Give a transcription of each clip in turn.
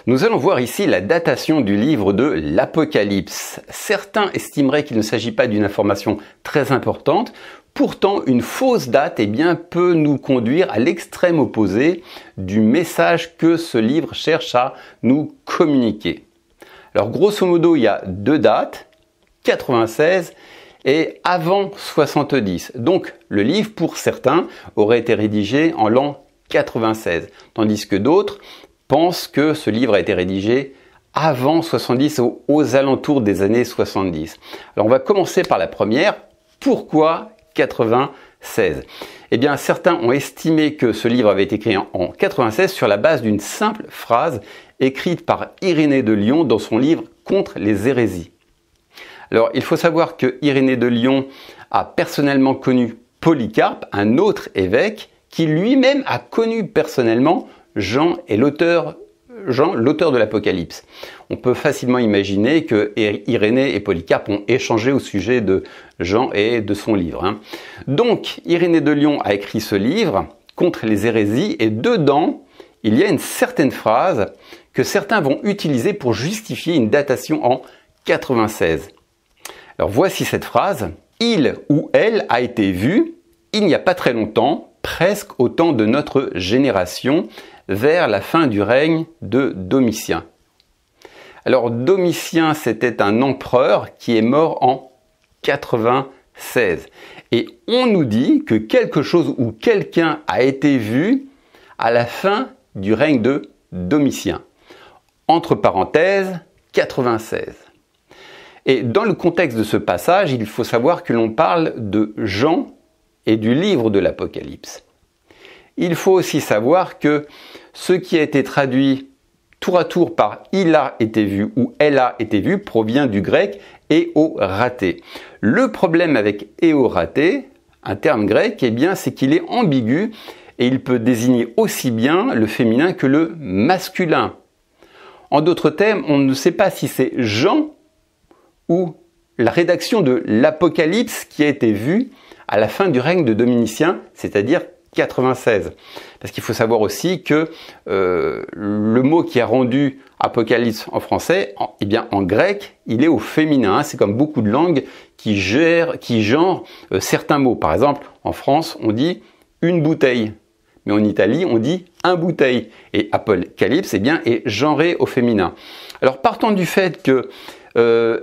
Nous allons voir ici la datation du livre de l'Apocalypse. Certains estimeraient qu'il ne s'agit pas d'une information très importante. Pourtant, une fausse date peut nous conduire à l'extrême opposé du message que ce livre cherche à nous communiquer. Alors grosso modo, il y a deux dates, 96 et avant 70. Donc le livre, pour certains, aurait été rédigé en l'an 96, tandis que d'autres pensent que ce livre a été rédigé avant 70, aux alentours des années 70. Alors on va commencer par la première. Pourquoi 96? Certains ont estimé que ce livre avait été écrit en 96 sur la base d'une simple phrase écrite par Irénée de Lyon dans son livre Contre les hérésies. Alors, il faut savoir que Irénée de Lyon a personnellement connu Polycarpe, un autre évêque, qui lui-même a connu personnellement Jean, l'auteur de l'Apocalypse. On peut facilement imaginer que Irénée et Polycarpe ont échangé au sujet de Jean et de son livre. Donc, Irénée de Lyon a écrit ce livre Contre les hérésies, et dedans, il y a une certaine phrase que certains vont utiliser pour justifier une datation en 96. Alors voici cette phrase. « Il ou elle a été vu il n'y a pas très longtemps, presque au temps de notre génération, vers la fin du règne de Domitien. » Alors Domitien, c'était un empereur qui est mort en 96. Et on nous dit que quelque chose ou quelqu'un a été vu à la fin du règne de Domitien. Entre parenthèses, 96. Et dans le contexte de ce passage, il faut savoir que l'on parle de Jean et du livre de l'Apocalypse. Il faut aussi savoir que ce qui a été traduit tour à tour par « il a été vu » ou « elle a été vue » provient du grec « éoraté ». Le problème avec « éoraté », un terme grec, c'est qu'il est ambigu et il peut désigner aussi bien le féminin que le masculin. En d'autres termes, on ne sait pas si c'est Jean ou la rédaction de l'Apocalypse qui a été vue à la fin du règne de Domitien, c'est-à-dire 96. Parce qu'il faut savoir aussi que le mot qui a rendu Apocalypse en français, en grec, il est au féminin. C'est comme beaucoup de langues qui genrent certains mots. Par exemple, en France, on dit une bouteille. Mais en Italie, on dit un bouteille. Et Apocalypse, est genré au féminin. Alors, partant du fait que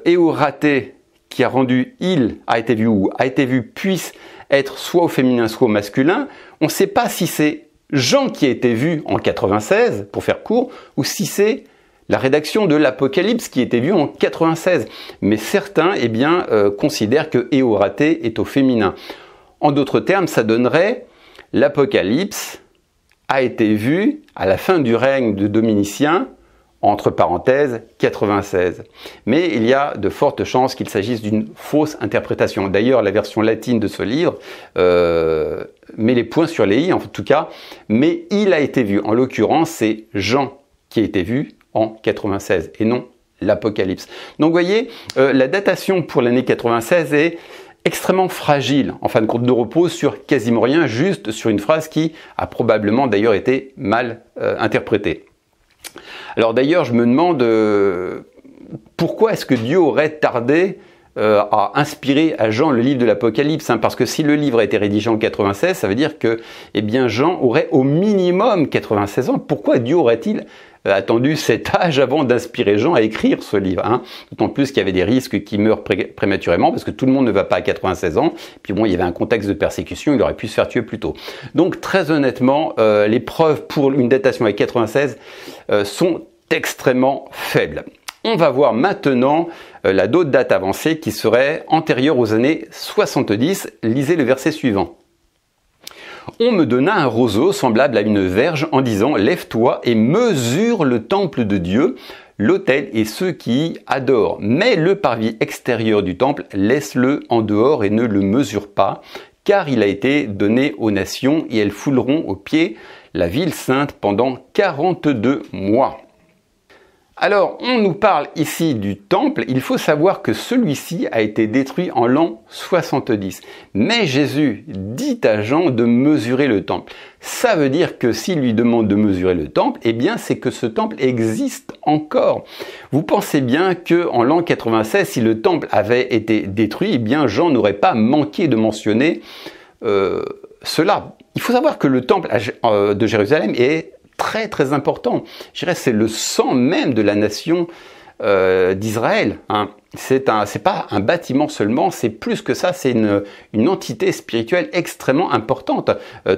éoraté, qui a rendu il a été vu ou a été vu, puisse être soit au féminin, soit au masculin, on ne sait pas si c'est Jean qui a été vu en 96, pour faire court, ou si c'est la rédaction de l'Apocalypse qui a été vue en 96. Mais certains considèrent que éoraté est au féminin. En d'autres termes, ça donnerait l'Apocalypse a été vu à la fin du règne de Domitien, entre parenthèses, 96. Mais il y a de fortes chances qu'il s'agisse d'une fausse interprétation. D'ailleurs, la version latine de ce livre met les points sur les i, en tout cas, mais il a été vu. En l'occurrence, c'est Jean qui a été vu en 96 et non l'Apocalypse. Donc, vous voyez, la datation pour l'année 96 est extrêmement fragile. En fin de compte, ne repose sur quasiment rien, juste sur une phrase qui a probablement d'ailleurs été mal interprétée. Alors d'ailleurs, je me demande pourquoi est-ce que Dieu aurait tardé à inspirer à Jean le livre de l'Apocalypse, parce que si le livre a été rédigé en 96, ça veut dire que Jean aurait au minimum 96 ans. Pourquoi Dieu aurait-il attendu cet âge avant d'inspirer Jean à écrire ce livre, D'autant plus qu'il y avait des risques qu'il meure prématurément, parce que tout le monde ne va pas à 96 ans. Puis bon, il y avait un contexte de persécution, il aurait pu se faire tuer plus tôt. Donc très honnêtement, les preuves pour une datation avec 96 sont extrêmement faibles. On va voir maintenant d'autres dates avancées qui seraient antérieures aux années 70. Lisez le verset suivant. On me donna un roseau semblable à une verge en disant « Lève-toi et mesure le temple de Dieu, l'autel et ceux qui y adorent. Mais le parvis extérieur du temple, laisse-le en dehors et ne le mesure pas, car il a été donné aux nations et elles fouleront aux pieds la ville sainte pendant 42 mois. » Alors, on nous parle ici du temple. Il faut savoir que celui-ci a été détruit en l'an 70. Mais Jésus dit à Jean de mesurer le temple. Ça veut dire que s'il lui demande de mesurer le temple, eh bien, c'est que ce temple existe encore. Vous pensez bien que en l'an 96, si le temple avait été détruit, eh bien, Jean n'aurait pas manqué de mentionner cela. Il faut savoir que le temple de Jérusalem est très très important. Je dirais c'est le sang même de la nation d'Israël. Hein. C'est pas un bâtiment seulement, c'est plus que ça, c'est une entité spirituelle extrêmement importante.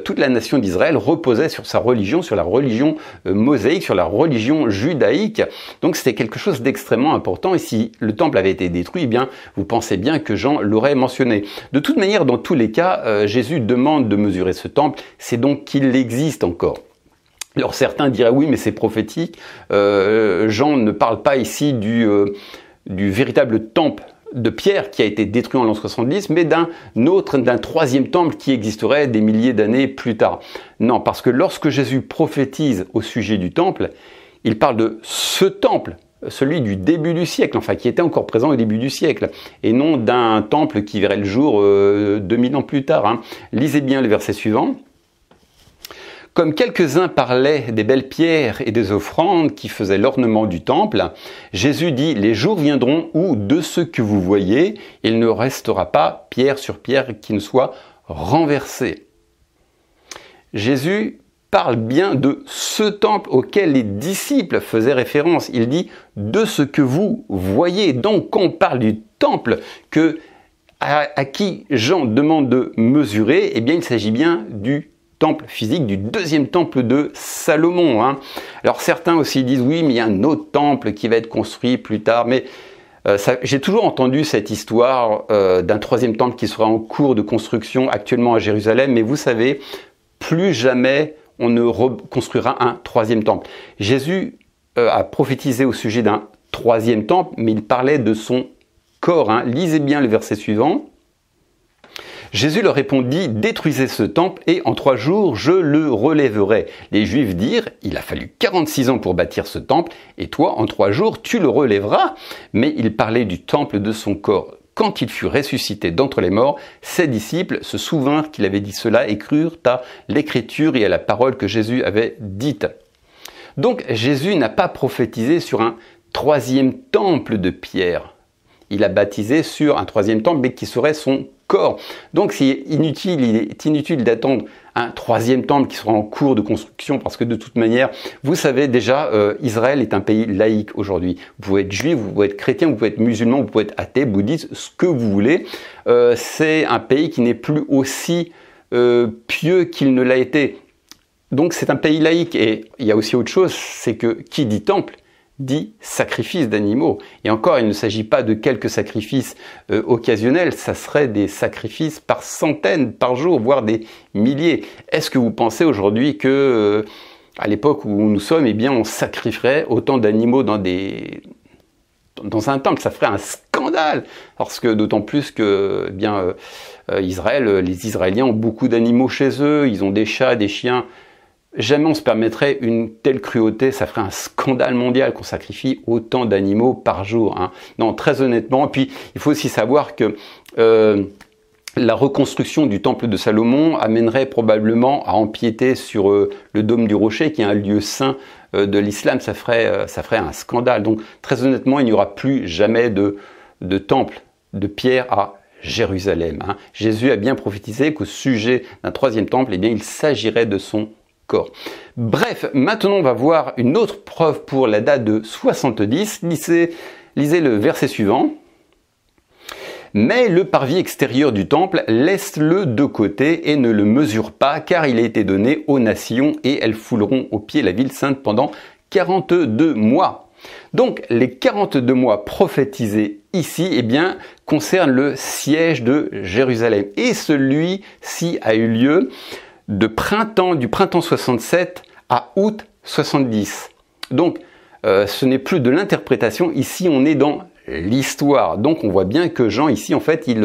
Toute la nation d'Israël reposait sur sa religion, sur la religion mosaïque, sur la religion judaïque. Donc c'était quelque chose d'extrêmement important. Et si le temple avait été détruit, eh bien, vous pensez bien que Jean l'aurait mentionné. De toute manière, dans tous les cas, Jésus demande de mesurer ce temple, c'est donc qu'il existe encore. Alors certains diraient oui, mais c'est prophétique. Jean ne parle pas ici du véritable temple de Pierre qui a été détruit en l'an 70, mais d'un troisième temple qui existerait des milliers d'années plus tard. Non, parce que lorsque Jésus prophétise au sujet du temple, il parle de ce temple, celui du début du siècle, enfin qui était encore présent au début du siècle, et non d'un temple qui verrait le jour 2000 ans plus tard. Hein. Lisez bien le verset suivant. Comme quelques-uns parlaient des belles pierres et des offrandes qui faisaient l'ornement du temple, Jésus dit « Les jours viendront où, de ce que vous voyez, il ne restera pas pierre sur pierre qui ne soit renversée. » Jésus parle bien de ce temple auquel les disciples faisaient référence. Il dit « de ce que vous voyez ». Donc quand on parle du temple à qui Jean demande de mesurer, eh bien il s'agit bien du temple physique, du deuxième temple de Salomon. Hein. Alors certains aussi disent oui, mais il y a un autre temple qui va être construit plus tard. Mais j'ai toujours entendu cette histoire d'un troisième temple qui sera en cours de construction actuellement à Jérusalem. Mais vous savez, plus jamais on ne reconstruira un troisième temple. Jésus a prophétisé au sujet d'un troisième temple, mais il parlait de son corps. Hein. Lisez bien le verset suivant. Jésus leur répondit, « Détruisez ce temple et en 3 jours, je le relèverai. » Les Juifs dirent, « Il a fallu 46 ans pour bâtir ce temple et toi, en 3 jours, tu le relèveras. » Mais il parlait du temple de son corps. Quand il fut ressuscité d'entre les morts, ses disciples se souvinrent qu'il avait dit cela et crurent à l'écriture et à la parole que Jésus avait dite. Donc Jésus n'a pas prophétisé sur un troisième temple de pierre. Il a baptisé sur un troisième temple, mais qui serait son corps. Donc c'est inutile, il est inutile d'attendre un troisième temple qui sera en cours de construction, parce que de toute manière, vous savez déjà, Israël est un pays laïque aujourd'hui. Vous pouvez être juif, vous pouvez être chrétien, vous pouvez être musulman, vous pouvez être athée, bouddhiste, ce que vous voulez. C'est un pays qui n'est plus aussi pieux qu'il ne l'a été. Donc c'est un pays laïque. Et il y a aussi autre chose, c'est que qui dit temple dit sacrifice d'animaux. Et encore, il ne s'agit pas de quelques sacrifices occasionnels, ça serait des sacrifices par centaines, par jour, voire des milliers. Est-ce que vous pensez aujourd'hui que, à l'époque où nous sommes, eh bien, on sacrifierait autant d'animaux dans un temple? Ça ferait un scandale, parce que d'autant plus que, eh bien, les Israéliens ont beaucoup d'animaux chez eux, ils ont des chats, des chiens. Jamais on se permettrait une telle cruauté, ça ferait un scandale mondial qu'on sacrifie autant d'animaux par jour. Hein. Non, très honnêtement. Puis il faut aussi savoir que la reconstruction du temple de Salomon amènerait probablement à empiéter sur le dôme du rocher, qui est un lieu saint de l'islam. Ça ferait un scandale. Donc très honnêtement, il n'y aura plus jamais de temple de pierre à Jérusalem. Hein. Jésus a bien prophétisé qu'au sujet d'un troisième temple, eh bien, il s'agirait de son corps. Bref, maintenant on va voir une autre preuve pour la date de 70. Lisez le verset suivant. Mais le parvis extérieur du temple, laisse-le de côté et ne le mesure pas, car il a été donné aux nations et elles fouleront aux pieds la ville sainte pendant 42 mois. Donc les 42 mois prophétisés ici, eh bien, concernent le siège de Jérusalem. Et celui-ci a eu lieu du printemps 67 à août 70. Donc, ce n'est plus de l'interprétation. Ici, on est dans l'histoire. Donc, on voit bien que Jean, ici, en fait, il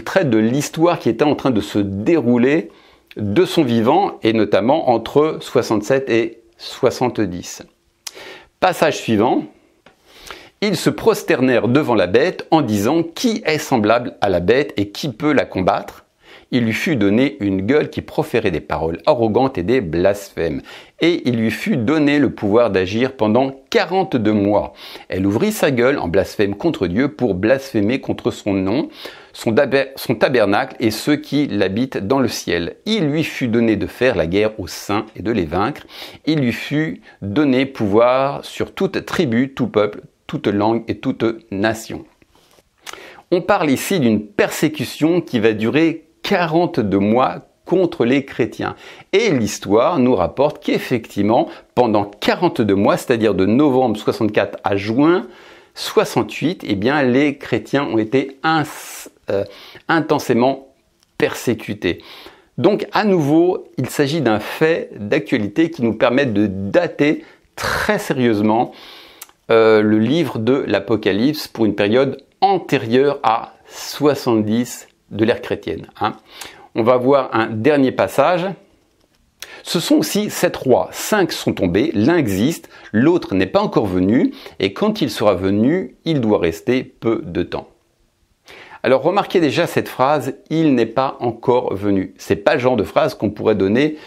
traite de l'histoire qui était en train de se dérouler de son vivant, et notamment entre 67 et 70. Passage suivant. Ils se prosternèrent devant la bête en disant « Qui est semblable à la bête et qui peut la combattre ?» Il lui fut donné une gueule qui proférait des paroles arrogantes et des blasphèmes. Et il lui fut donné le pouvoir d'agir pendant 42 mois. Elle ouvrit sa gueule en blasphème contre Dieu pour blasphémer contre son nom, son tabernacle et ceux qui l'habitent dans le ciel. Il lui fut donné de faire la guerre aux saints et de les vaincre. Il lui fut donné pouvoir sur toute tribu, tout peuple, toute langue et toute nation. On parle ici d'une persécution qui va durer 42 mois contre les chrétiens. Et l'histoire nous rapporte qu'effectivement, pendant 42 mois, c'est-à-dire de novembre 64 à juin 68, eh bien, les chrétiens ont été intensément persécutés. Donc, à nouveau, il s'agit d'un fait d'actualité qui nous permet de dater très sérieusement le livre de l'Apocalypse pour une période antérieure à 70 de l'ère chrétienne. On va voir un dernier passage. Ce sont aussi 7 rois. 5 sont tombés, l'un existe, l'autre n'est pas encore venu, et quand il sera venu, il doit rester peu de temps. Alors remarquez déjà cette phrase, il n'est pas encore venu. C'est pas le genre de phrase qu'on pourrait donner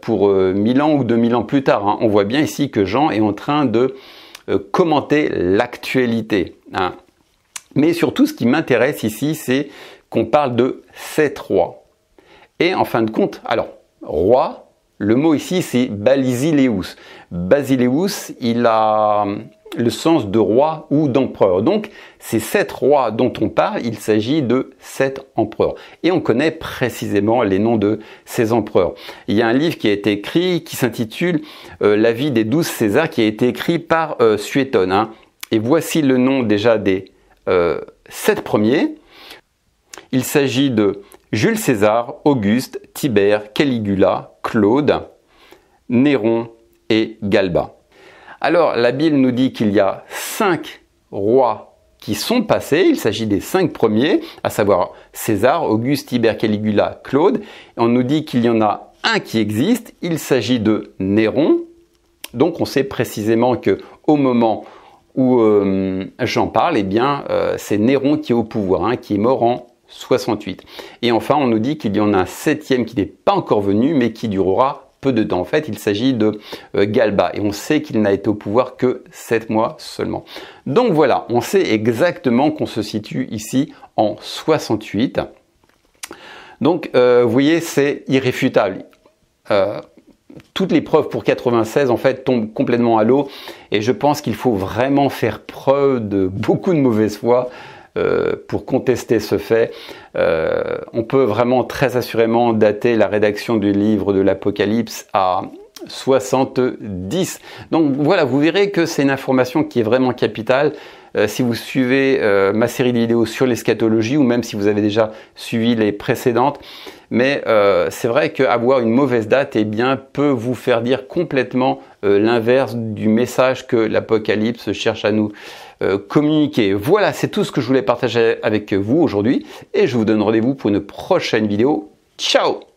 pour 1000 ans ou 2000 ans plus tard. On voit bien ici que Jean est en train de commenter l'actualité. Mais surtout, ce qui m'intéresse ici, c'est qu'on parle de 7 rois. Et en fin de compte, alors, roi, le mot ici, c'est Basileus. Basileus, il a le sens de roi ou d'empereur. Donc, ces 7 rois dont on parle, il s'agit de 7 empereurs. Et on connaît précisément les noms de ces empereurs. Il y a un livre qui a été écrit, qui s'intitule La vie des 12 Césars, qui a été écrit par Suétone. Et voici le nom déjà des 7 premiers. Il s'agit de Jules César, Auguste, Tibère, Caligula, Claude, Néron et Galba. Alors, la Bible nous dit qu'il y a 5 rois qui sont passés. Il s'agit des 5 premiers, à savoir César, Auguste, Tibère, Caligula, Claude. Et on nous dit qu'il y en a un qui existe. Il s'agit de Néron. Donc, on sait précisément que au moment où j'en parle, eh bien, c'est Néron qui est au pouvoir, qui est mort en 68. Et enfin, on nous dit qu'il y en a un 7e qui n'est pas encore venu, mais qui durera peu de temps. En fait, il s'agit de Galba. Et on sait qu'il n'a été au pouvoir que 7 mois seulement. Donc voilà, on sait exactement qu'on se situe ici en 68. Donc, vous voyez, c'est irréfutable. Toutes les preuves pour 96 en fait tombent complètement à l'eau et je pense qu'il faut vraiment faire preuve de beaucoup de mauvaise foi pour contester ce fait. On peut vraiment très assurément dater la rédaction du livre de l'Apocalypse à 70. Donc voilà, vous verrez que c'est une information qui est vraiment capitale. Si vous suivez ma série de vidéos sur l'eschatologie ou même si vous avez déjà suivi les précédentes, mais c'est vrai qu'avoir une mauvaise date peut vous faire dire complètement l'inverse du message que l'Apocalypse cherche à nous communiquer. Voilà, c'est tout ce que je voulais partager avec vous aujourd'hui et je vous donne rendez-vous pour une prochaine vidéo. Ciao!